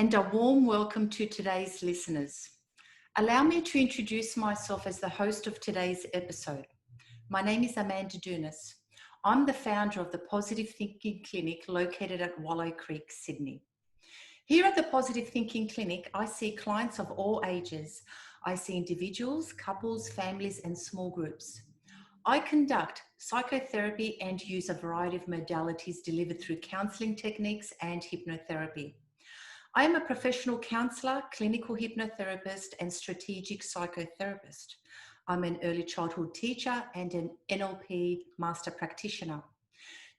and a warm welcome to today's listeners. Allow me to introduce myself as the host of today's episode. My name is Amanda Dounis. I'm the founder of the Positive Thinking Clinic located at Wallow Creek, Sydney. Here at the Positive Thinking Clinic, I see clients of all ages. I see individuals, couples, families, and small groups. I conduct psychotherapy and use a variety of modalities delivered through counselling techniques and hypnotherapy. I am a professional counsellor, clinical hypnotherapist, and strategic psychotherapist. I'm an early childhood teacher and an NLP master practitioner.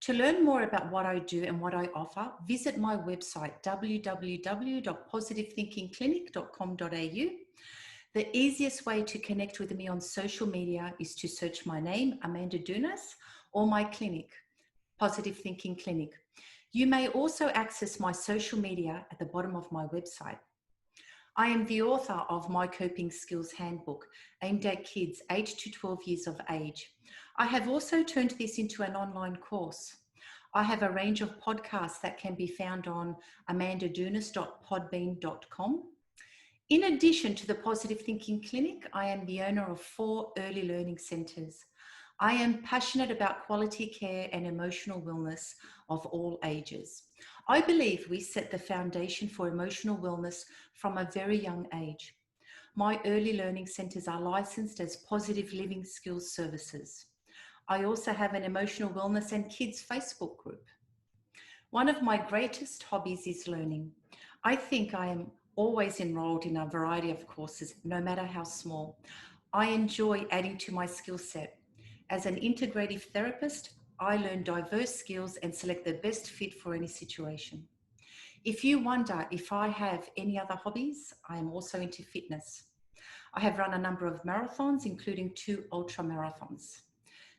To learn more about what I do and what I offer, visit my website www.positivethinkingclinic.com.au. The easiest way to connect with me on social media is to search my name, Amanda Dounis, or my clinic, Positive Thinking Clinic. You may also access my social media at the bottom of my website. I am the author of My Coping Skills Handbook, aimed at kids 8 to 12 years of age. I have also turned this into an online course. I have a range of podcasts that can be found on amandadounis.podbean.com. In addition to the Positive Thinking Clinic, I am the owner of 4 early learning centres. I am passionate about quality care and emotional wellness of all ages. I believe we set the foundation for emotional wellness from a very young age. My early learning centres are licensed as Positive Living Skills Services. I also have an emotional wellness and kids Facebook group. One of my greatest hobbies is learning. I think I am always enrolled in a variety of courses, no matter how small. I enjoy adding to my skill set. As an integrative therapist, I learn diverse skills and select the best fit for any situation. If you wonder if I have any other hobbies, I am also into fitness. I have run a number of marathons, including 2 ultra marathons.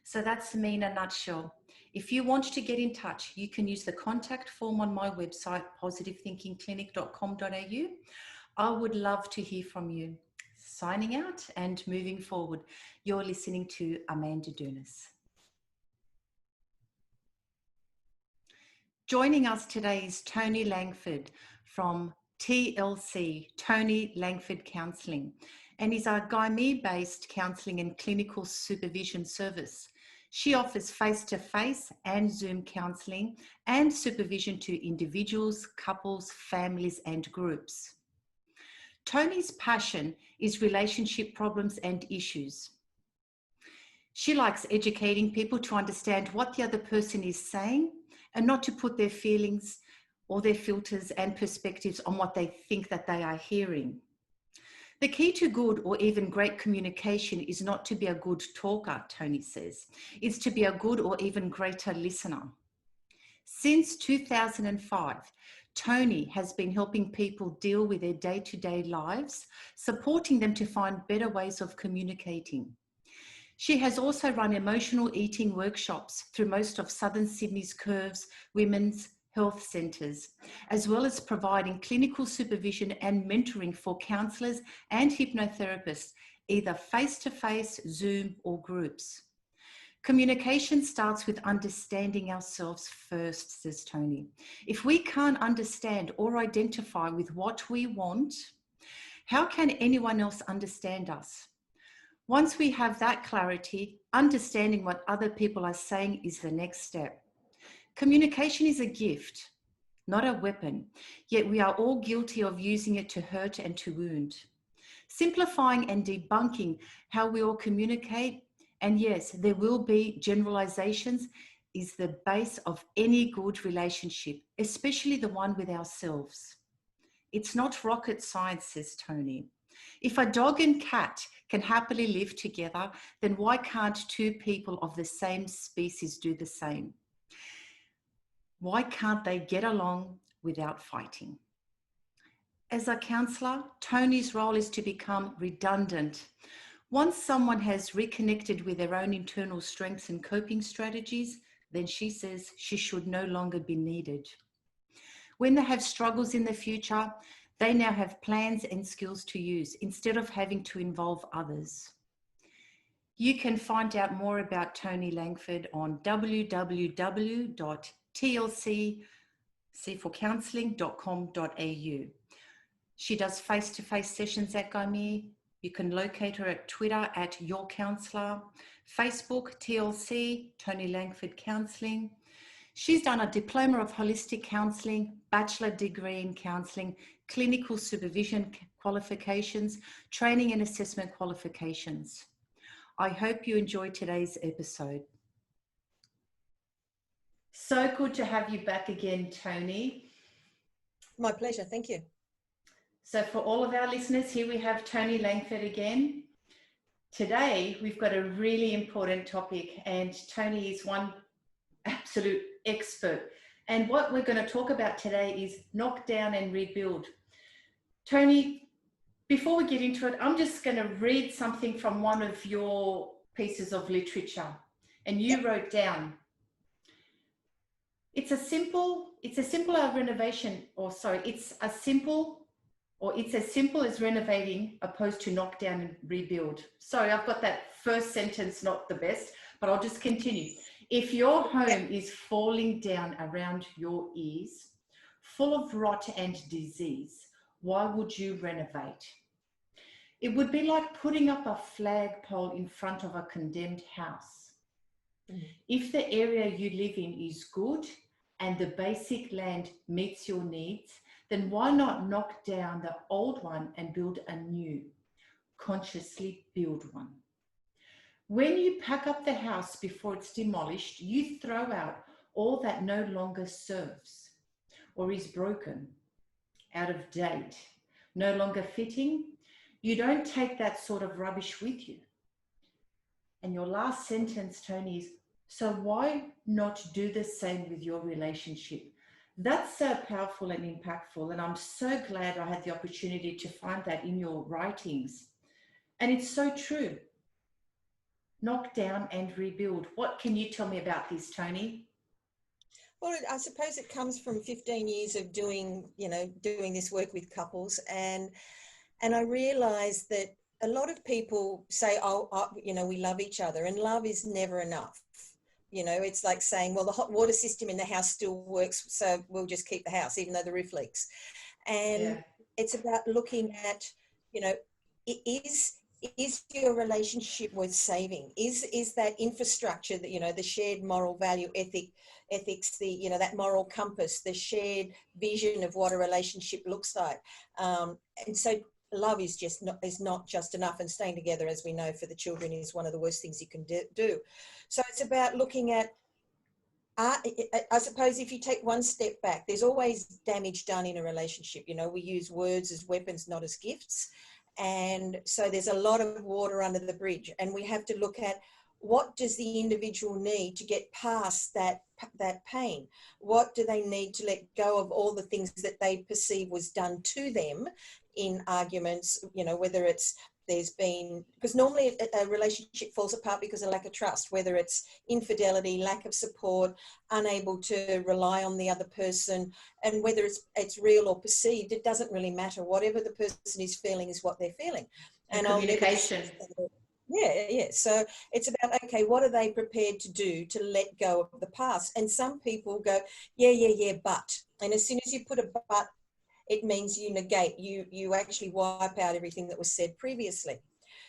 So that's me in a nutshell. If you want to get in touch, you can use the contact form on my website, positivethinkingclinic.com.au. I would love to hear from you. Signing out and moving forward. You're listening to Amanda Dounis. Joining us today is Toni Langford from TLC, Toni Langford Counselling, and is our Gymea-based counselling and clinical supervision service. She offers face-to-face and Zoom counselling and supervision to individuals, couples, families, and groups. Toni's passion is relationship problems and issues. She likes educating people to understand what the other person is saying and not to put their feelings or their filters and perspectives on what they think that they are hearing. The key to good or even great communication is not to be a good talker, Toni says. It's to be a good or even greater listener. Since 2005, Toni has been helping people deal with their day-to-day lives, supporting them to find better ways of communicating. She has also run emotional eating workshops through most of Southern Sydney's Curves Women's Health Centres, as well as providing clinical supervision and mentoring for counsellors and hypnotherapists, either face-to-face, Zoom or groups. Communication starts with understanding ourselves first, says Toni. If we can't understand or identify with what we want, how can anyone else understand us? Once we have that clarity, understanding what other people are saying is the next step. Communication is a gift, not a weapon, yet we are all guilty of using it to hurt and to wound. Simplifying and debunking how we all communicate, and yes, there will be generalizations, is the base of any good relationship, especially the one with ourselves. It's not rocket science, says Toni. If a dog and cat can happily live together, then why can't 2 people of the same species do the same? Why can't they get along without fighting? As a counsellor, Toni's role is to become redundant. Once someone has reconnected with their own internal strengths and coping strategies, then she says she should no longer be needed. When they have struggles in the future, they now have plans and skills to use instead of having to involve others. You can find out more about Toni Langford on www.tlcforcounselling.com.au. She does face-to-face sessions at Gaimi. You can locate her at Twitter at Your Counsellor, Facebook, TLC, Toni Langford Counselling. She's done a Diploma of Holistic Counselling, Bachelor degree in Counselling, Clinical Supervision qualifications, Training and Assessment qualifications. I hope you enjoyed today's episode. So good to have you back again, Toni. My pleasure, thank you. So for all of our listeners, here we have Toni Langford again. Today, we've got a really important topic, and Toni is one absolute expert. And what we're going to talk about today is knock down and rebuild. Toni, before we get into it, I'm just going to read something from one of your pieces of literature. And you wrote down, it's as simple as renovating opposed to knock down and rebuild. Sorry, I've got that first sentence not the best, but I'll just continue. If your home is falling down around your ears, full of rot and disease, why would you renovate? It would be like putting up a flagpole in front of a condemned house. If the area you live in is good and the basic land meets your needs, then why not knock down the old one and build a new? Consciously build one. When you pack up the house before it's demolished, you throw out all that no longer serves or is broken, out of date, no longer fitting. You don't take that sort of rubbish with you. And your last sentence, Toni, is, so why not do the same with your relationship? That's so powerful and impactful. And I'm so glad I had the opportunity to find that in your writings. And it's so true. Knock down and rebuild. What can you tell me about this, Toni? Well, I suppose it comes from 15 years of doing this work with couples. And I realized that a lot of people say, we love each other, and love is never enough. It's like saying, well, the hot water system in the house still works, so we'll just keep the house, even though the roof leaks. And it's about looking at, is your relationship worth saving? Is that infrastructure that, the shared moral value ethics, that moral compass, the shared vision of what a relationship looks like. And so love is not just enough, and staying together, as we know, for the children is one of the worst things you can do. So it's about looking at, I suppose if you take one step back, there's always damage done in a relationship. We use words as weapons, not as gifts. And so there's a lot of water under the bridge, and we have to look at, what does the individual need to get past that pain? What do they need to let go of all the things that they perceive was done to them in arguments, whether it's because normally a relationship falls apart because of lack of trust, whether it's infidelity, lack of support, unable to rely on the other person, and whether it's real or perceived, it doesn't really matter. Whatever the person is feeling is what they're feeling. And communication. Yeah. So it's about, okay, what are they prepared to do to let go of the past? And some people go, yeah, but. And as soon as you put a but, it means you negate, you actually wipe out everything that was said previously.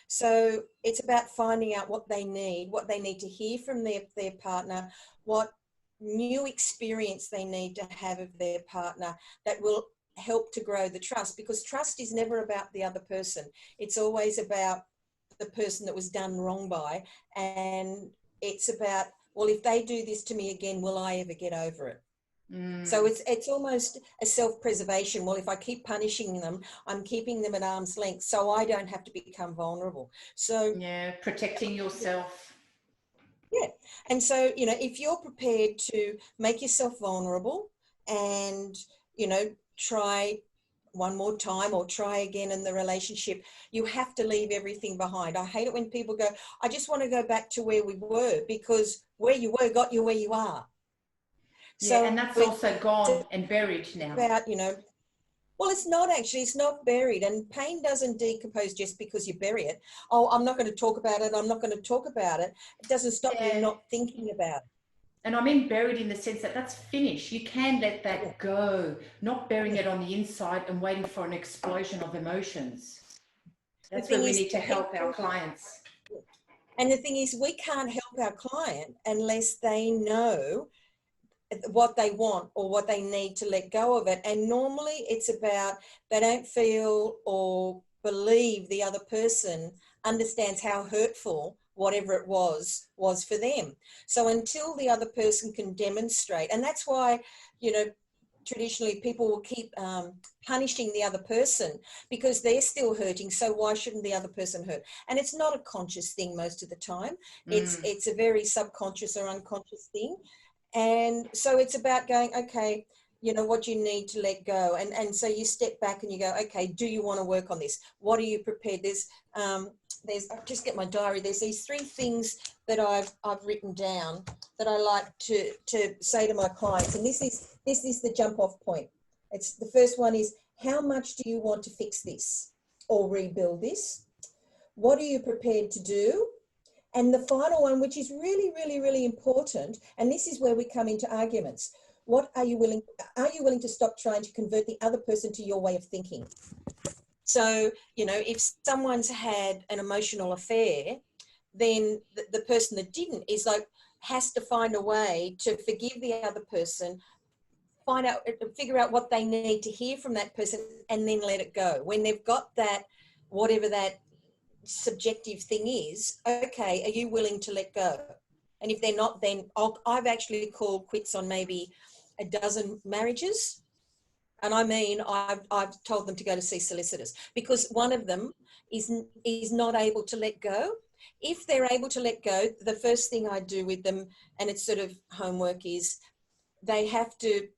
So it's about finding out what they need to hear from their partner, what new experience they need to have of their partner that will help to grow the trust, because trust is never about the other person. It's always about the person that was done wrong by. And it's about, well, if they do this to me again, will I ever get over it? So it's almost a self-preservation. Well, if I keep punishing them, I'm keeping them at arm's length, so I don't have to become vulnerable. So protecting yourself. Yeah. And so, if you're prepared to make yourself vulnerable and, try one more time or try again in the relationship, you have to leave everything behind. I hate it when people go, I just want to go back to where we were, because where you were got you where you are. So and that's also gone and buried now. About, well, it's not buried, and pain doesn't decompose just because you bury it. Oh, I'm not going to talk about it. It doesn't stop you not thinking about it. And I mean buried in the sense that that's finished. You can let Yeah. that go, not burying Yeah. it on the inside and waiting for an explosion of emotions. The That's where thing we is, need to help our clients. and the thing is, we can't help our client unless they know what they want or what they need to let go of it. And normally it's about they don't feel or believe the other person understands how hurtful whatever it was for them. So until the other person can demonstrate, and that's why, you know, traditionally people will keep punishing the other person because they're still hurting, so why shouldn't the other person hurt? And it's not a conscious thing most of the time. It's a very subconscious or unconscious thing. And so it's about going, okay, you know, what you need to let go. And so you step back and you go, okay, do you want to work on this? What are you prepared? I'll just get my diary. There's these 3 things that I've written down that I like to say to my clients. And this is the jump off point. It's the first one is, how much do you want to fix this or rebuild this? What are you prepared to do? And the final one, which is really, really, really important, and this is where we come into arguments. What are you willing to stop trying to convert the other person to your way of thinking? So, you know, if someone's had an emotional affair, then the person that didn't is like, has to find a way to forgive the other person, figure out what they need to hear from that person, and then let it go. When they've got that, whatever that subjective thing is, okay, are you willing to let go? And if they're not, then I've actually called quits on maybe a dozen marriages. And I mean, I've told them to go to see solicitors because one of them is not able to let go. If they're able to let go, the first thing I do with them, and it's sort of homework, is they have to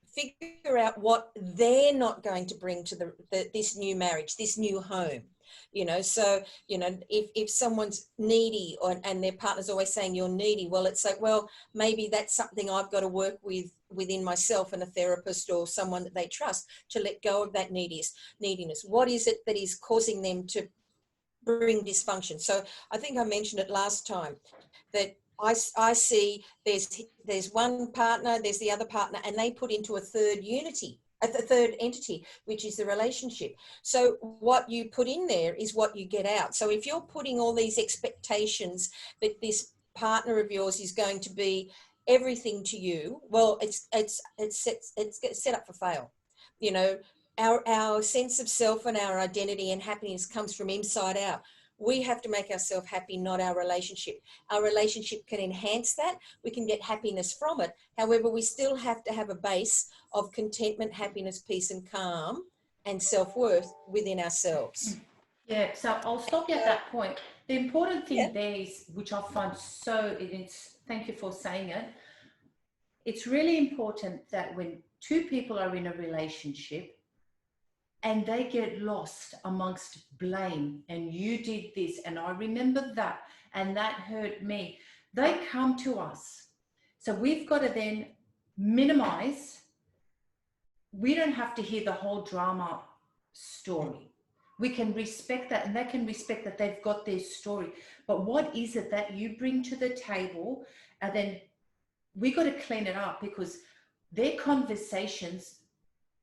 figure out what they're not going to bring to this new marriage, this new home. You know, so, you know, if someone's needy and their partner's always saying you're needy, well, it's like, well, maybe that's something I've got to work within myself and a therapist or someone that they trust to let go of that neediness. What is it that is causing them to bring dysfunction? So I think I mentioned it last time that I see there's one partner, there's the other partner, and they put into a third entity, which is the relationship. So what you put in there is what you get out. So if you're putting all these expectations that this partner of yours is going to be everything to you, well, it's set up for fail. You know, our sense of self and our identity and happiness comes from inside out. We have to make ourselves happy, not our relationship. Our relationship can enhance that. We can get happiness from it. However, we still have to have a base of contentment, happiness, peace and calm and self-worth within ourselves. Yeah, so I'll stop you at that point. The important Yeah. thing there is, which I find thank you for saying it, it's really important that when 2 people are in a relationship and they get lost amongst blame, and you did this and I remember that and that hurt me, they come to us. So we've got to then minimize. We don't have to hear the whole drama story. We can respect that, and they can respect that they've got their story. But what is it that you bring to the table? And then we got to clean it up, because their conversations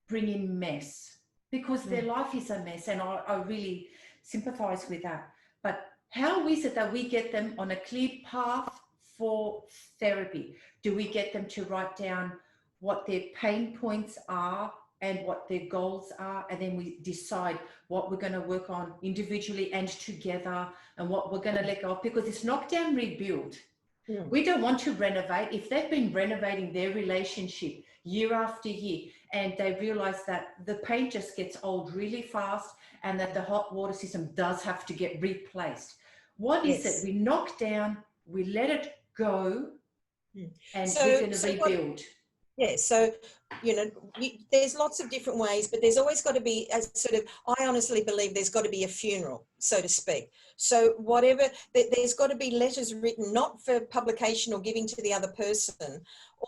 bring in mess, because their life is a mess. And I really sympathize with that. But how is it that we get them on a clear path for therapy? Do we get them to write down what their pain points are and what their goals are, and then we decide what we're going to work on individually and together, and what we're going to let go of? Because it's knock down, rebuild. We don't want to renovate. If they've been renovating their relationship year after year and they realize that the paint just gets old really fast and that the hot water system does have to get replaced, what is it? We knock down, we let it go, and we're going to rebuild. So, you know, there's lots of different ways, but there's always got to be a sort of, I honestly believe there's got to be a funeral, so to speak. So whatever, there's got to be letters written, not for publication or giving to the other person,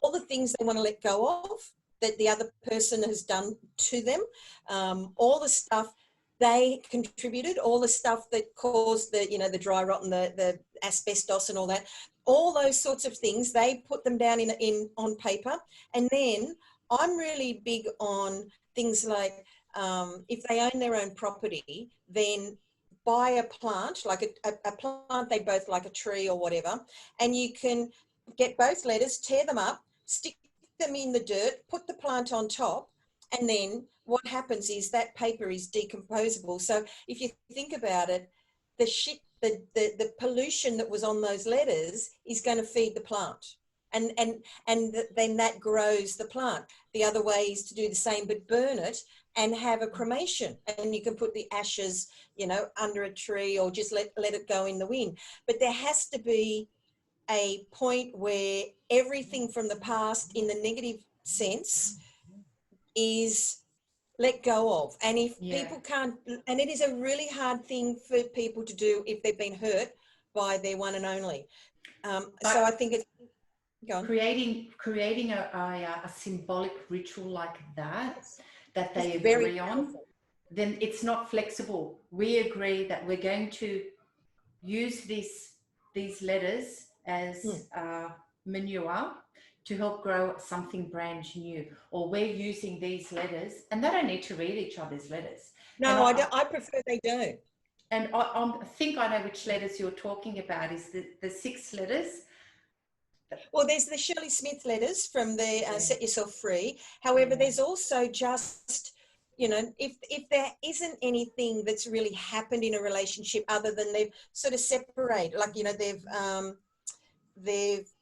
all the things they want to let go of that the other person has done to them, all the stuff they contributed, all the stuff that caused the, you know, the dry rot and the asbestos and all that. all those sorts of things, they put them down on paper. And then I'm really big on things like, if they own their own property, then buy a plant, like a plant they both like, a tree or whatever, and you can get both letters, tear them up, stick them in the dirt, put the plant on top, and then what happens is that paper is decomposable. So if you think about it, the pollution that was on those letters is going to feed the plant. And then that grows the plant. The other way is to do the same, but burn it and have a cremation. And you can put the ashes, you know, under a tree, or just let it go in the wind. But there has to be a point where everything from the past, in the negative sense, is let go of. And if people can't, and it is a really hard thing for people to do if they've been hurt by their one and only. So I think it's creating a symbolic ritual like that they it's agree on, then it's not flexible. We agree that we're going to use these letters as manure to help grow something brand new, or we're using these letters, and they don't need to read each other's letters. No, I prefer they don't. And I think I know which letters you're talking about. Is the 6 letters? Well, there's the Shirley Smith letters from the Set Yourself Free. However, there's also just, you know, if there isn't anything that's really happened in a relationship other than they've sort of separated, like, you know, they've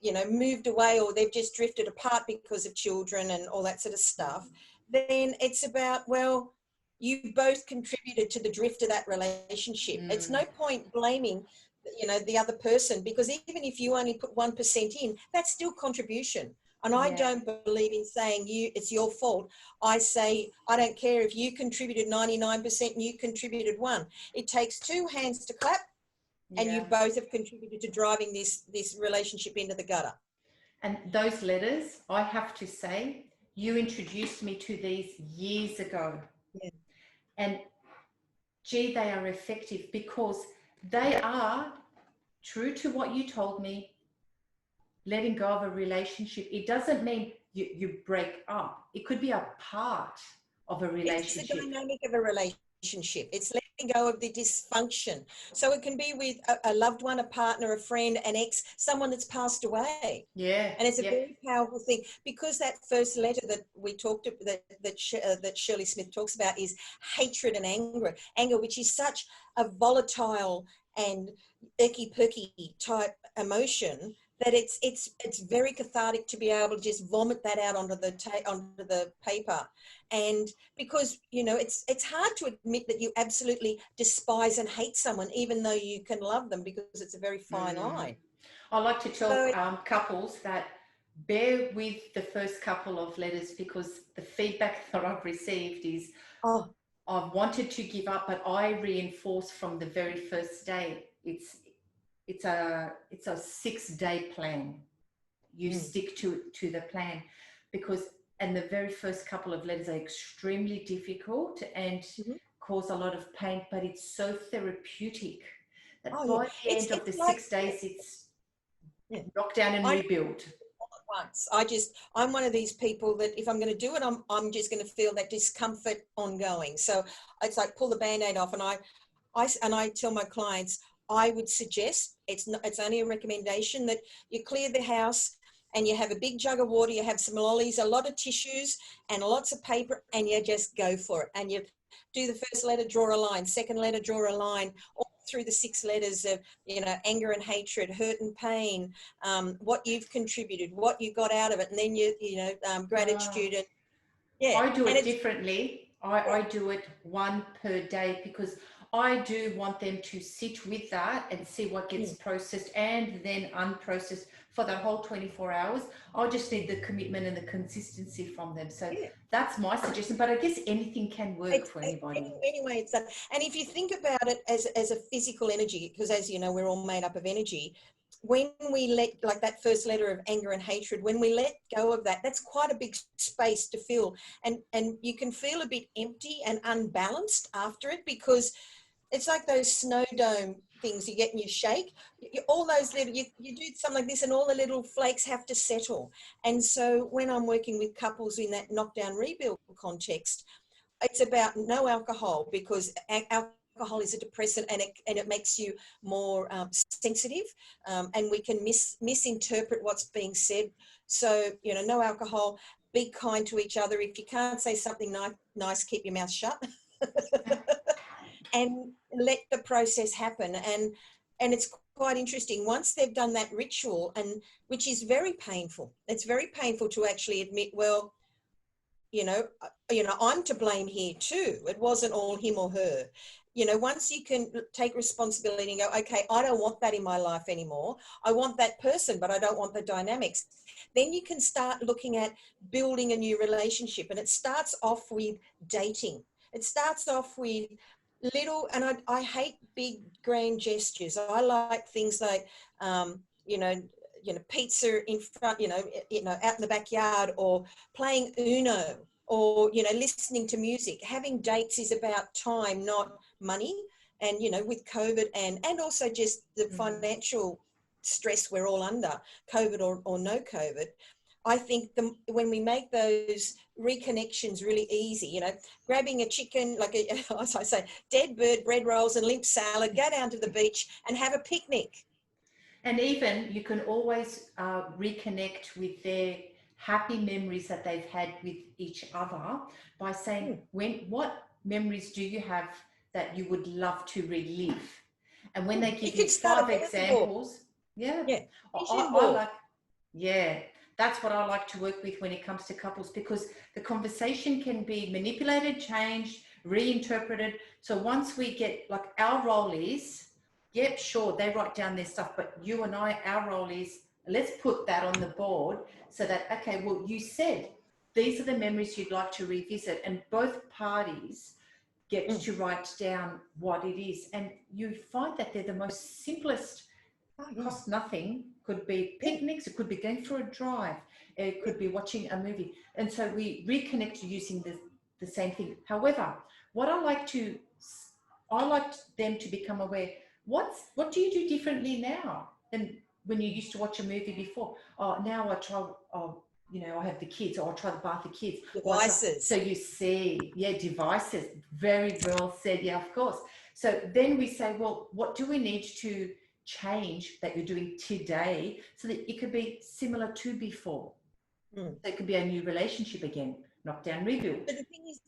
you know, moved away, or they've just drifted apart because of children and all that sort of stuff, then it's about, well, you both contributed to the drift of that relationship. It's no point blaming, you know, the other person, because even if you only put 1% in, that's still contribution. And I don't believe in saying it's your fault. I say, I don't care if you contributed 99% and you contributed 1. It takes 2 hands to clap. And you both have contributed to driving this relationship into the gutter. And those letters, I have to say, you introduced me to these years ago. Yeah. And gee, they are effective, because they are true to what you told me. Letting go of a relationship, it doesn't mean you break up. It could be a part of a relationship. It's the dynamic of a relationship. It's letting go of the dysfunction. So it can be with a loved one, a partner, a friend, an ex, someone that's passed away. Yeah. And it's a very powerful thing, because that first letter that we talked about, that Shirley Smith talks about, is hatred and anger, which is such a volatile and icky-perky type emotion, that it's very cathartic to be able to just vomit that out onto the paper. And because, you know, it's hard to admit that you absolutely despise and hate someone, even though you can love them, because it's a very fine line. I like to tell couples that bear with the first couple of letters, because the feedback that I've received is, I've wanted to give up, but I reinforce from the very first day. It's a 6-day plan. You stick to the plan, and the very first couple of letters are extremely difficult and cause a lot of pain, but it's so therapeutic that by the end of the 6 days, it's knock down and rebuild. Once I'm one of these people that if I'm going to do it, I'm just going to feel that discomfort ongoing. So it's like pull the Band-Aid off, and I tell my clients, I would suggest, it's only a recommendation, that you clear the house and you have a big jug of water, you have some lollies, a lot of tissues and lots of paper, and you just go for it. And you do the first letter, draw a line, second letter, draw a line, all through the 6 letters of, you know, anger and hatred, hurt and pain, what you've contributed, what you got out of it, and then gratitude. And I do it differently. I do it 1 per day, because I do want them to sit with that and see what gets processed and then unprocessed for the whole 24 hours. I just need the commitment and the consistency from them. So that's my suggestion. But I guess anything can work for anybody. Anyway, it's that. And if you think about it as a physical energy, because as you know, we're all made up of energy. When we let, like that first letter of anger and hatred, when we let go of that, that's quite a big space to fill. And you can feel a bit empty and unbalanced after it, because it's like those snow dome things you get in your shake, all those little, you do something like this and all the little flakes have to settle. And so when I'm working with couples in that knockdown rebuild context, it's about no alcohol, because alcohol is a depressant, and it makes you more sensitive, and we can misinterpret what's being said. So, you know, no alcohol, be kind to each other. If you can't say something nice, keep your mouth shut. And let the process happen. And it's quite interesting once they've done that ritual, and which is very painful. It's very painful to actually admit, well, you know, I'm to blame here too. It wasn't all him or her. You know, once you can take responsibility and go, okay, I don't want that in my life anymore. I want that person, but I don't want the dynamics. Then you can start looking at building a new relationship. And it starts off with dating. It starts off with little, and I hate big grand gestures. I like things like, you know, pizza in front, you know, out in the backyard, or playing Uno, or, you know, listening to music. Having dates is about time, not money. And, you know, with COVID and also just the financial stress we're all under, COVID or no COVID, I think when we make those reconnections really easy, you know, grabbing a chicken, like as I say, dead bird, bread rolls and limp salad, go down to the beach and have a picnic. And even you can always reconnect with their happy memories that they've had with each other by saying, what memories do you have that you would love to relive? And when they give you 5 examples, I like, that's what I like to work with when it comes to couples, because the conversation can be manipulated, changed, reinterpreted. So once we get, like, our role is, yep, sure, they write down their stuff, but you and I, our role is, let's put that on the board so that, okay, well, you said these are the memories you'd like to revisit, and both parties get to write down what it is. And you find that they're the most simplest, cost nothing. Could be picnics, it could be going for a drive, it could be watching a movie. And so we reconnect using the same thing. However, what I like them to become aware, what do you do differently now than when you used to watch a movie before? Oh, now I try, you know, I have the kids, or I try to bath the kids. Devices. So you see, devices. Very well said. Yeah, of course. So then we say, well, what do we need to change that you're doing today so that it could be similar to before? So it could be a new relationship again, knockdown rebuild. But the thing is,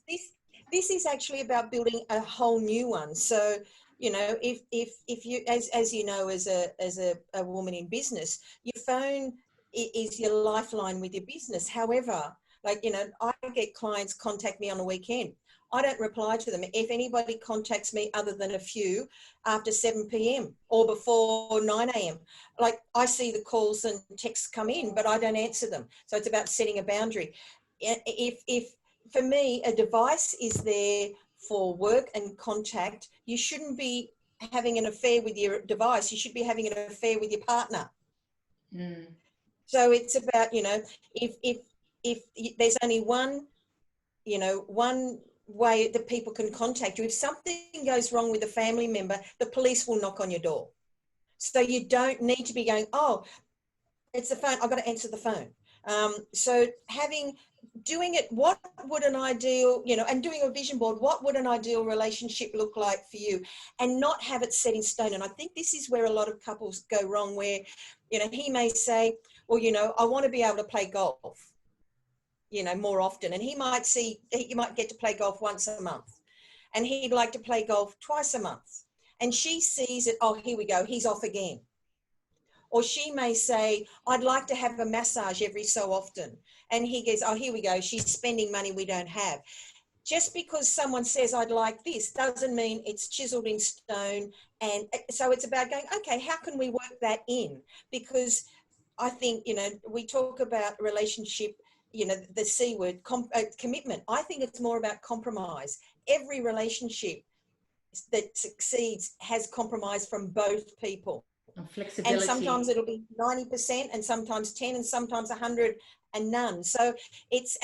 this is actually about building a whole new one. So, you know, if you, as you know, as a woman in business, your phone is your lifeline with your business. However, like, you know, I get clients contact me on a weekend. I don't reply to them. If anybody contacts me other than a few after 7 p.m. or before 9 a.m., like, I see the calls and texts come in, but I don't answer them. So it's about setting a boundary. If for me, a device is there for work and contact, you shouldn't be having an affair with your device. You should be having an affair with your partner. So it's about, you know, if there's only one, you know, one way that people can contact you. If something goes wrong with a family member, the police will knock on your door. So you don't need to be going, oh, it's the phone, I've got to answer the phone. So doing it, what would an ideal, you know, and doing a vision board, what would an ideal relationship look like for you, and not have it set in stone. And I think this is where a lot of couples go wrong, where, you know, he may say, well, you know, I want to be able to play golf, you know, more often. And he might get to play golf once a month, and he'd like to play golf twice a month. And she sees it, oh, here we go, he's off again. Or she may say, I'd like to have a massage every so often. And he goes, oh, here we go, she's spending money we don't have. Just because someone says, I'd like this, doesn't mean it's chiseled in stone. And so it's about going, okay, how can we work that in? Because I think, you know, we talk about relationship, you know, the C word, commitment. I think it's more about compromise. Every relationship that succeeds has compromise from both people. And flexibility. And sometimes it'll be 90%, and sometimes 10, and sometimes 100 and none. So it's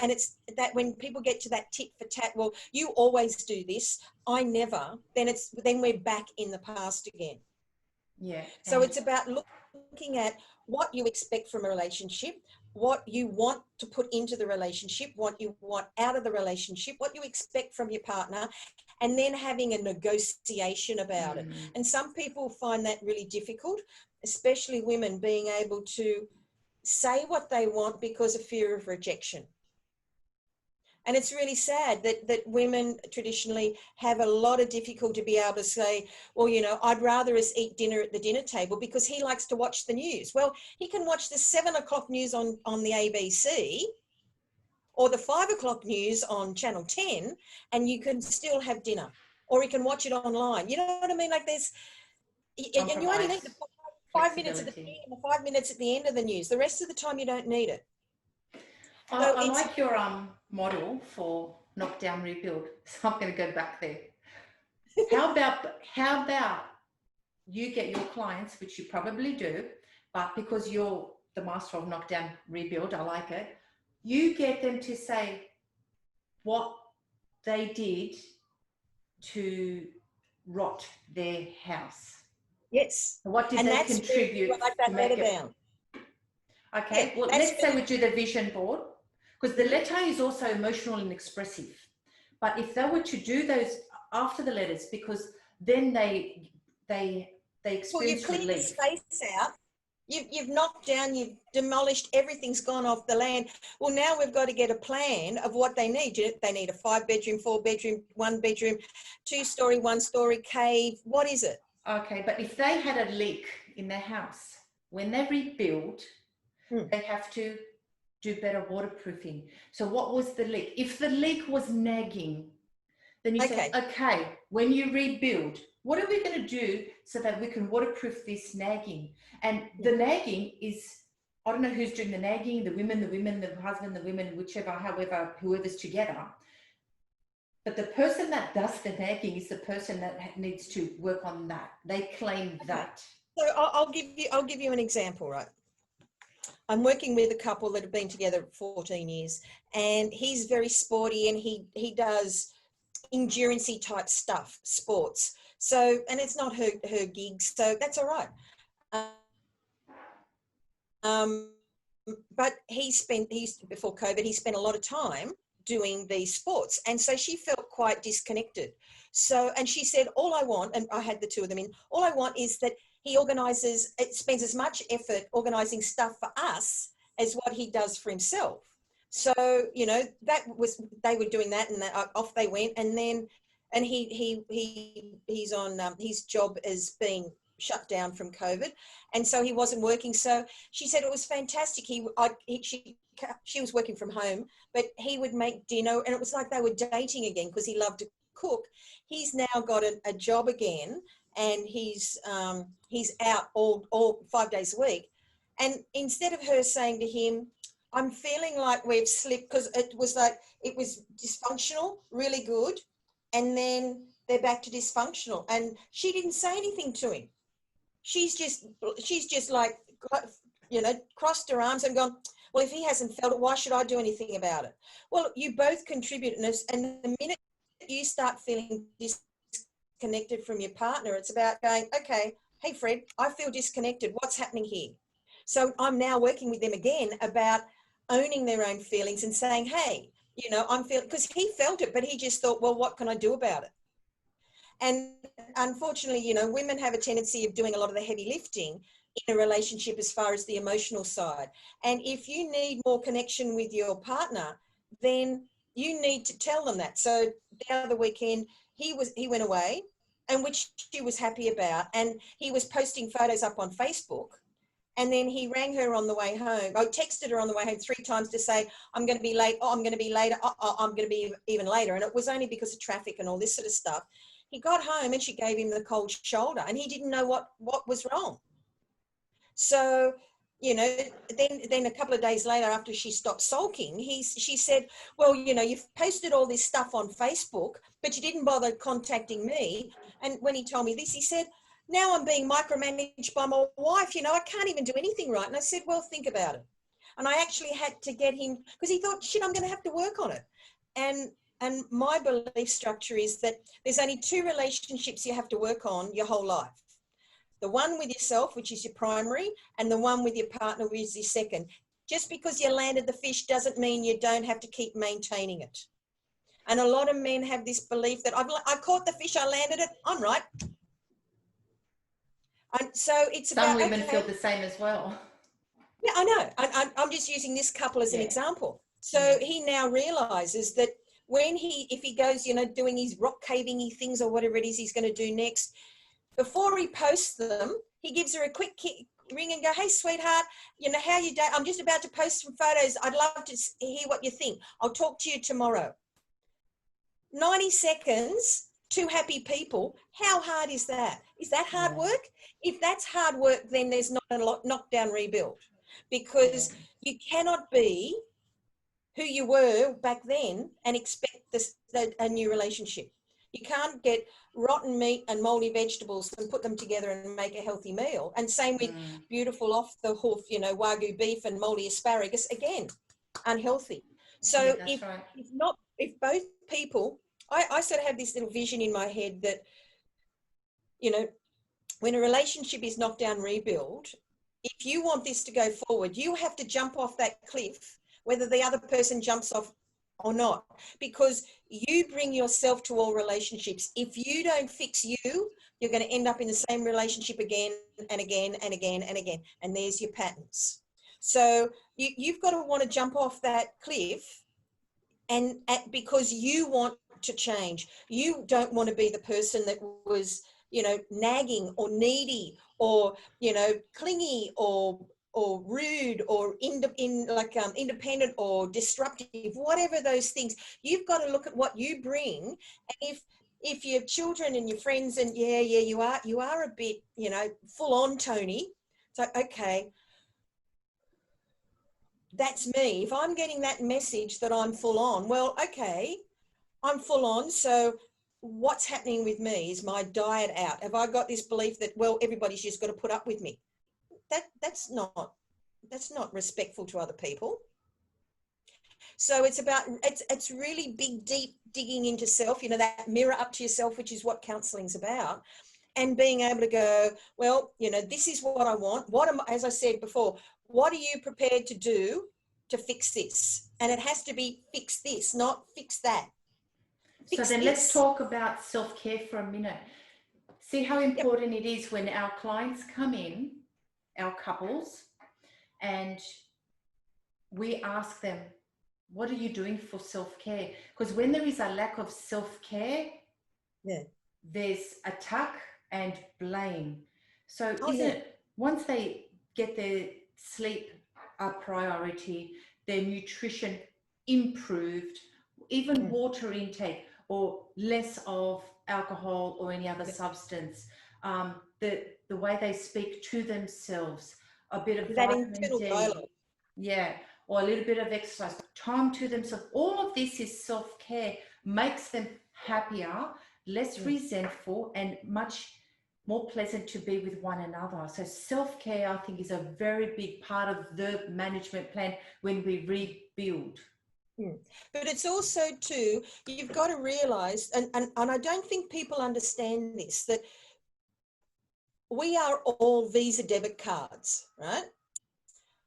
that when people get to that tit for tat, well, you always do this, I never, then we're back in the past again. Yeah. So it's about looking at what you expect from a relationship, what you want to put into the relationship, what you want out of the relationship, what you expect from your partner, and then having a negotiation about it. And some people find that really difficult, especially women, being able to say what they want because of fear of rejection. And it's really sad that women traditionally have a lot of difficulty to be able to say, well, you know, I'd rather us eat dinner at the dinner table because he likes to watch the news. Well, he can watch the 7 o'clock news on the ABC or the 5 o'clock news on Channel 10, and you can still have dinner, or he can watch it online. You know what I mean? Like there's, and you only need the 5 minutes at the beginning and the 5 minutes at the end of the news. The rest of the time you don't need it. I like your model for knockdown rebuild, so I'm going to go back there. How about you get your clients, which you probably do, but because you're the master of knockdown rebuild, I like it, you get them to say what they did to rot their house. Yes. What did they contribute to make it down? Okay, yeah, well, let's say we do the vision board, because the letter is also emotional and expressive. But if they were to do those after the letters, because then they experience well, you've cleared relief. The space out. You've knocked down, you've demolished, everything's gone off the land. Well, now we've got to get a plan of what they need. They need a 5-bedroom, 4-bedroom, 1-bedroom, 2-story, 1-story, cave. What is it? Okay, but if they had a leak in their house, when they rebuild, they have to do better waterproofing. So what was the leak? If the leak was nagging, then you say, okay, when you rebuild, what are we going to do so that we can waterproof this nagging? And the nagging is, I don't know who's doing the nagging, the women, the husband, the women, whichever, however, whoever's together. But the person that does the nagging is the person that needs to work on that. They claim that. So I'll give you an example, right? I'm working with a couple that have been together 14 years, and he's very sporty, and he does endurance-y type stuff, sports. So, and it's not her gig, so that's all right. But before COVID, he spent a lot of time doing these sports, and so she felt quite disconnected. So, and she said, all I want, and I had the two of them in, all I want is that he spends as much effort organising stuff for us as what he does for himself. So, you know, they were doing that, and off they went. And then, and he's on, his job is being shut down from COVID. And so he wasn't working. So she said it was fantastic. She was working from home, but he would make dinner, and it was like they were dating again because he loved to cook. He's now got a job again, and he's out all 5 days a week. And instead of her saying to him, I'm feeling like we've slipped, because it was dysfunctional, really good, and then they're back to dysfunctional. And she didn't say anything to him. She's just like, you know, crossed her arms and gone, well, if he hasn't felt it, why should I do anything about it? Well, you both contribute, and the minute you start feeling disconnected from your partner, it's about going, okay, hey, Fred, I feel disconnected. What's happening here? So I'm now working with them again about owning their own feelings and saying, hey, you know, I'm feeling, because he felt it, but he just thought, well, what can I do about it? And unfortunately, you know, women have a tendency of doing a lot of the heavy lifting in a relationship as far as the emotional side. And if you need more connection with your partner, then you need to tell them that. So the other weekend, he went away, and which she was happy about, and he was posting photos up on Facebook. And then he rang her on the way home. I texted her on the way home 3 times to say, I'm going to be late. Oh, I'm going to be later. Oh, I'm going to be even later. And it was only because of traffic and all this sort of stuff. He got home and she gave him the cold shoulder, and he didn't know what was wrong. So, you know, then a couple of days later, after she stopped sulking, she said, well, you know, you've posted all this stuff on Facebook, but you didn't bother contacting me. And when he told me this, he said, now I'm being micromanaged by my wife. You know, I can't even do anything right. And I said, well, think about it. And I actually had to get him, because he thought, shit, I'm going to have to work on it. And my belief structure is that there's only 2 relationships you have to work on your whole life. The one with yourself, which is your primary, and the one with your partner, which is your second. Just because you landed the fish doesn't mean you don't have to keep maintaining it. And a lot of men have this belief that I caught the fish, I landed it, I'm right. And so it's Some about, women okay, feel the same as well. yeah, I know. I'm just using this couple as an example. So he now realizes that if he goes, doing his rock caving-y things or whatever it is he's going to do next, before he posts them, he gives her a quick ring and go, hey, sweetheart, how you doing? I'm just about to post some photos. I'd love to hear what you think. I'll talk to you tomorrow. 90 seconds, two happy people. How hard is that? Is that hard work? If that's hard work, then there's not a knockdown rebuild, because you cannot be who you were back then and expect a new relationship. You can't get rotten meat and moldy vegetables and put them together and make a healthy meal. And same with beautiful off the hoof, Wagyu beef and moldy asparagus, again, unhealthy. So if both people, I sort of have this little vision in my head that, when a relationship is knockdown rebuild, if you want this to go forward, you have to jump off that cliff, whether the other person jumps off or not, because you bring yourself to all relationships. If you don't fix you, you're going to end up in the same relationship again and again and again and again. And there's your patterns. So you've got to want to jump off that cliff, and because you want to change. You don't want to be the person that was, nagging or needy or, clingy or rude or independent or disruptive, whatever those things. You've got to look at what you bring. And if your children and your friends and you are a bit, full on, Toni. So, okay, that's me. If I'm getting that message that I'm full on, well, okay, I'm full on. So what's happening with me? Is my diet out? Have I got this belief that, well, everybody's just got to put up with me? That's not respectful to other people. So it's really big, deep digging into self, that mirror up to yourself, which is what counselling's about. And being able to go, well, this is what I want. As I said before, what are you prepared to do to fix this? And it has to be fix this, not fix that. So then let's talk about self-care for a minute. See how important it is when our clients come in, our couples, and we ask them, what are you doing for self-care? Because when there is a lack of self-care, there's attack and blame. So isn't it, once they get their sleep a priority, their nutrition improved, even water intake or less of alcohol or any other substance, the way they speak to themselves, a bit of vitamin D, or a little bit of exercise, time to themselves, all of this is self-care, makes them happier, less resentful, and much more pleasant to be with one another. So self-care, I think, is a very big part of the management plan when we rebuild. But it's also too, you've got to realise, and I don't think people understand this, that we are all Visa debit cards, right?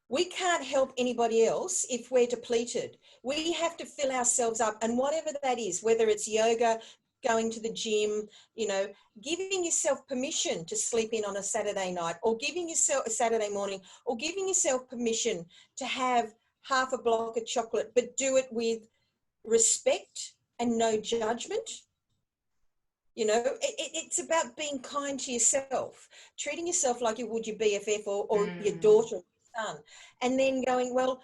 We can't help anybody else if we're depleted. We have to fill ourselves up, and whatever that is, whether it's yoga, going to the gym, giving yourself permission to sleep in on a Saturday night, or giving yourself a Saturday morning, or giving yourself permission to have half a block of chocolate, but do it with respect and no judgment. It's about being kind to yourself, treating yourself like you would your BFF or your daughter or your son, and then going, well,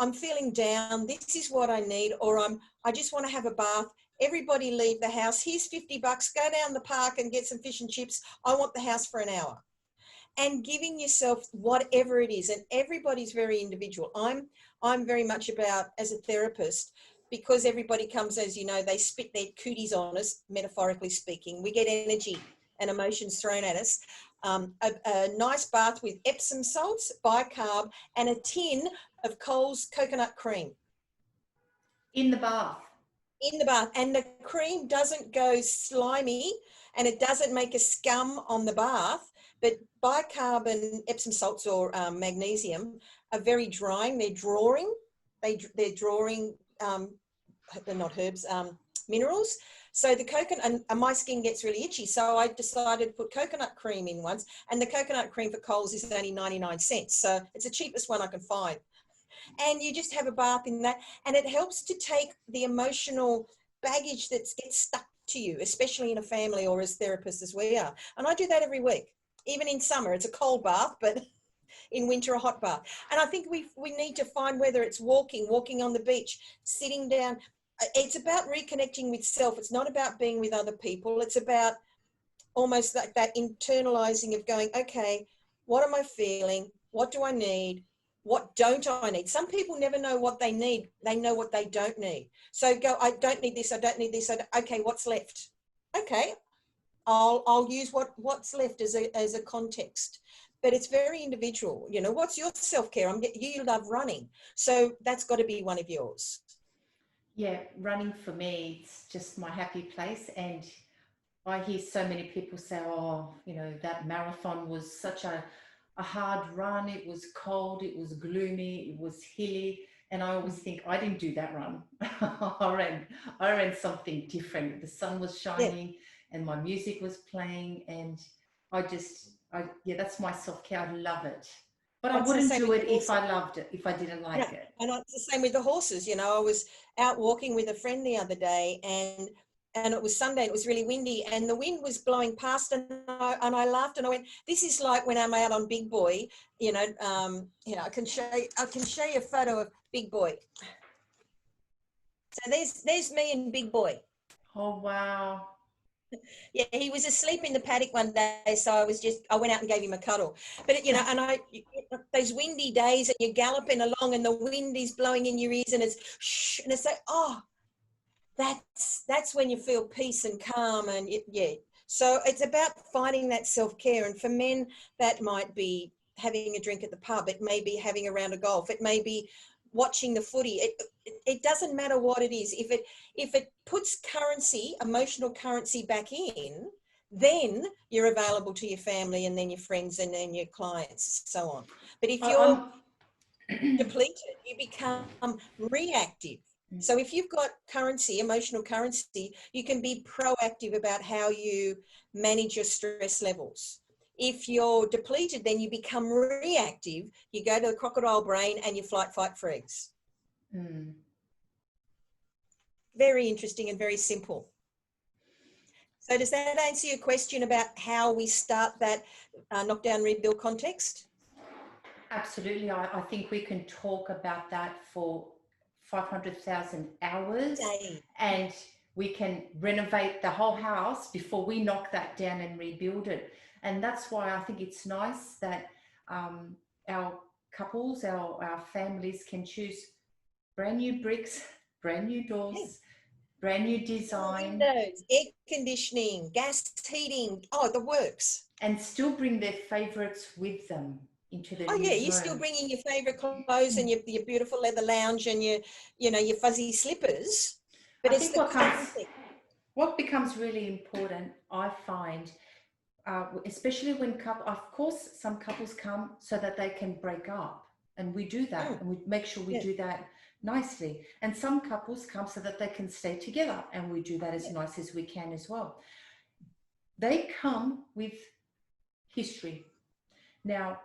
I'm feeling down. This is what I need, or I just want to have a bath. Everybody leave the house. Here's $50. Go down the park and get some fish and chips. I want the house for an hour. And giving yourself whatever it is, and everybody's very individual. I'm very much about, as a therapist, because everybody comes, as you know, they spit their cooties on us, metaphorically speaking. We get energy and emotions thrown at us. A nice bath with Epsom salts, bicarb, and a tin of Coles coconut cream. In the bath. In the bath. And the cream doesn't go slimy and it doesn't make a scum on the bath, But bicarb, Epsom salts or magnesium are very drying. They're drawing. They're drawing, they're not herbs, minerals. So the coconut, and my skin gets really itchy. So I decided to put coconut cream in once, and the coconut cream for Coles is only 99 cents. So it's the cheapest one I can find. And you just have a bath in that, and it helps to take the emotional baggage that gets stuck to you, especially in a family or as therapists as we are. And I do that every week, even in summer. It's a cold bath, but in winter a hot bath. And I think we need to find, whether it's walking on the beach, sitting down. It's about reconnecting with self. It's not about being with other people. It's about almost like that internalizing of going, okay, what am I feeling? What do I need? What don't I need? Some people never know what they need. They know what they don't need. So go, I don't need this. I don't need this. Okay, what's left? Okay, I'll use what's left as a context. But it's very individual. You know, what's your self-care? You love running. So that's got to be one of yours. Yeah, running for me, it's just my happy place. And I hear so many people say, oh, you know, that marathon was such a hard run. It was cold, it was gloomy, it was hilly. And I always think, I didn't do that run. I ran something different. The sun was shining and my music was playing, and yeah, that's my self-care. I love it. But I wouldn't do it if I loved it, if I didn't like it. And it's the same with the horses. You know, I was out walking with a friend the other day, and it was Sunday, it was really windy, and the wind was blowing past, and I laughed, and I went, this is like when I'm out on Big Boy, you know, I can show you a photo of Big Boy. So there's me and Big Boy. Oh, wow. Yeah, he was asleep in the paddock one day, so I went out and gave him a cuddle. But you know, and those windy days, and you're galloping along, and the wind is blowing in your ears, and it's shh, and it's like, oh, that's when you feel peace and calm, and yeah. So it's about finding that self-care, and for men, that might be having a drink at the pub. It may be having a round of golf. It may be watching the footy. It doesn't matter what it is. If it puts currency, emotional currency back in, then you're available to your family, and then your friends, and then your clients, so on. But if you're depleted, you become reactive. So if you've got currency, emotional currency, you can be proactive about how you manage your stress levels. If you're depleted, then you become reactive. You go to the crocodile brain and you flight, fight, freeze. Very interesting and very simple. So does that answer your question about how we start that knockdown, rebuild context? Absolutely. I think we can talk about that for 500,000 hours, and we can renovate the whole house before we knock that down and rebuild it. And that's why I think it's nice that our couples, our families can choose brand new bricks, brand new doors, brand new design. Windows, air conditioning, gas heating, the works. And still bring their favourites with them into the new you're home. Still bringing your favourite clothes and your beautiful leather lounge and your fuzzy slippers. But it's what becomes really important, I find, especially when of course, some couples come so that they can break up, and we do that, and we make sure we do that nicely. And some couples come so that they can stay together, and we do that as nice as we can as well. They come with history. Now,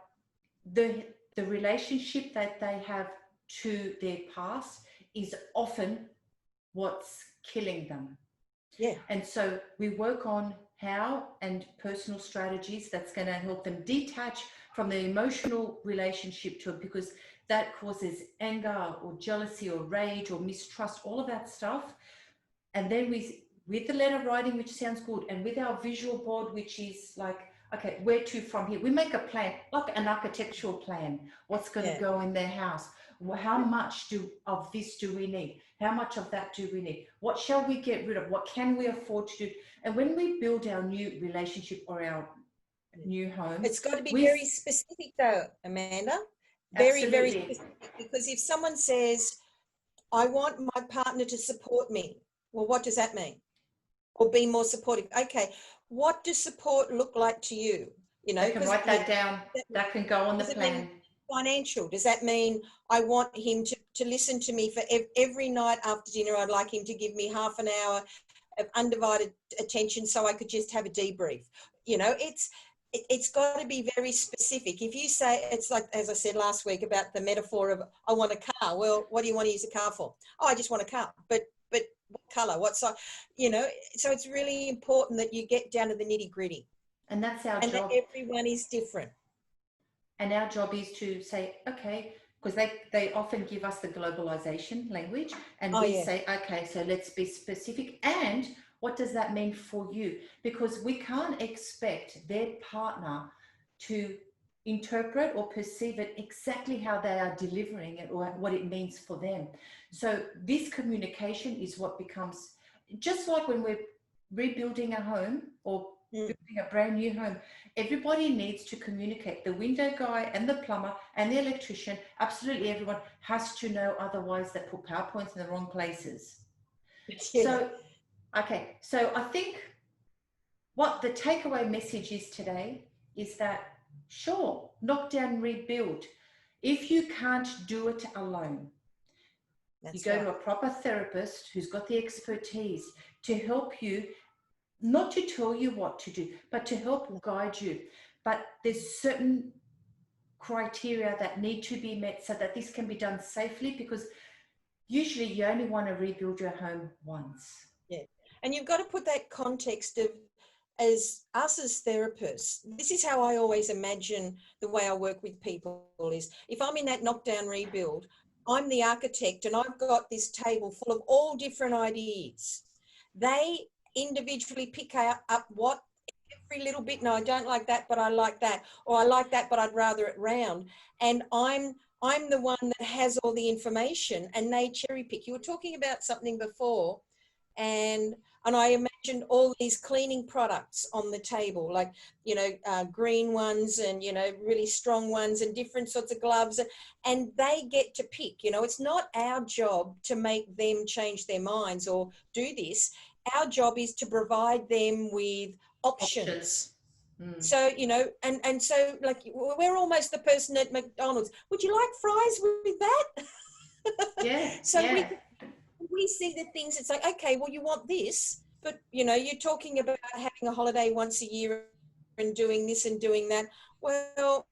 the relationship that they have to their past is often what's killing them. Yeah. And so we work on how and personal strategies that's going to help them detach from the emotional relationship to it, because that causes anger or jealousy or rage or mistrust, all of that stuff. And then with the letter writing, which sounds good, and with our visual board, which is like, okay, where to from here? We make a plan, like an architectural plan. What's going to go in their house? How much of this do we need? How much of that do we need? What shall we get rid of? What can we afford to do? And when we build our new relationship or our new home, it's got to be very specific though, Amanda. Very, very specific. Because if someone says, I want my partner to support me, well, what does that mean? Or be more supportive? Okay, what does support look like to you? You know, I can write that down. That can go on the does it plan. mean financial? Does that mean I want him to listen to me for every night after dinner? I'd like him to give me half an hour of undivided attention so I could just have a debrief. You know, it's got to be very specific. If you say, it's like, as I said last week about the metaphor of, I want a car. Well, what do you want to use a car for? Oh, I just want a car. But what colour? What size? You know, so it's really important that you get down to the nitty gritty. And that's our job. And that everyone is different. And our job is to say, okay, because they often give us the globalization language, and we say, okay, so let's be specific. And what does that mean for you? Because we can't expect their partner to interpret or perceive it exactly how they are delivering it or what it means for them. So this communication is what becomes, just like when we're rebuilding a home or building a brand new home, everybody needs to communicate. The window guy and the plumber and the electrician, absolutely everyone has to know, otherwise they put PowerPoints in the wrong places. So I think what the takeaway message is today is that, sure, knock down, rebuild. If you can't do it alone, you go to a proper therapist who's got the expertise to help you, not to tell you what to do, but to help guide you. But there's certain criteria that need to be met so that this can be done safely, because usually you only want to rebuild your home once. Yeah. And you've got to put that context of, as us as therapists, this is how I always imagine the way I work with people is, if I'm in that knockdown rebuild, I'm the architect and I've got this table full of all different ideas. They individually pick up what every little bit, no, I don't like that, but I like that, or I like that, but I'd rather it round. And I'm the one that has all the information, and they cherry pick. You were talking about something before, and I imagined all these cleaning products on the table, like, you know, green ones and, you know, really strong ones and different sorts of gloves, and they get to pick. You know, it's not our job to make them change their minds or do this. Our job is to provide them with options. So, you know, and so, like, we're almost the person at McDonald's. Would you like fries with that? Yeah. So we see the things, it's like, okay, well, you want this, but, you know, you're talking about having a holiday once a year and doing this and doing that. Well,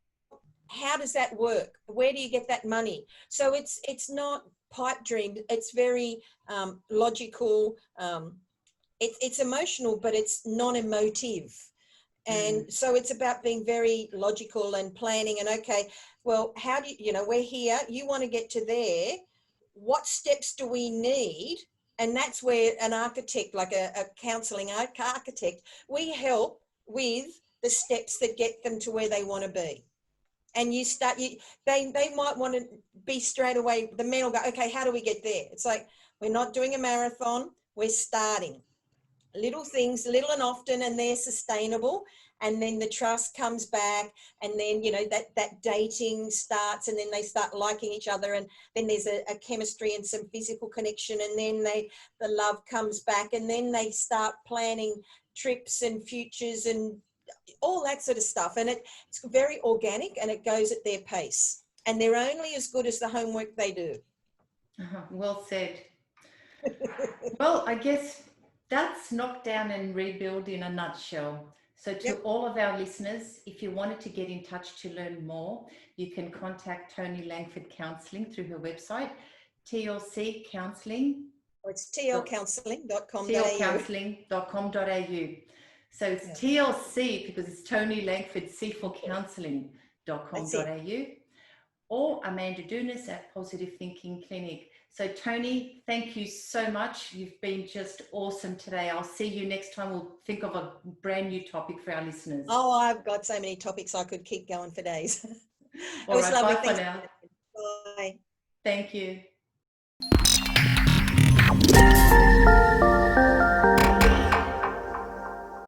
how does that work? Where do you get that money? So it's not pipe dream. It's very logical. It's emotional, but it's non-emotive. And so it's about being very logical and planning and, okay, well, how do you know, we're here, you want to get to there. What steps do we need? And that's where an architect, like a counselling architect, we help with the steps that get them to where they want to be. And you start, they might want to be straight away, the men will go, okay, how do we get there? It's like, we're not doing a marathon, we're starting. Little things, little and often, and they're sustainable. And then the trust comes back, and then, you know, that dating starts, and then they start liking each other, and then there's a chemistry and some physical connection, and then the love comes back, and then they start planning trips and futures and all that sort of stuff. And it's very organic, and it goes at their pace, and they're only as good as the homework they do. Well said. Well, I guess that's knock down and rebuild in a nutshell. So to all of our listeners, if you wanted to get in touch to learn more, you can contact Toni Langford Counselling through her website, TLC Counselling. Or it's tlcounselling.com.au. tlcounselling.com.au. So it's TLC because it's Toni Langford, C for counselling.com.au, or Amanda Dounis at Positive Thinking Clinic. So Toni, thank you so much. You've been just awesome today. I'll see you next time. We'll think of a brand new topic for our listeners. Oh, I've got so many topics I could keep going for days. All right, lovely. bye for now. Bye. Thank you.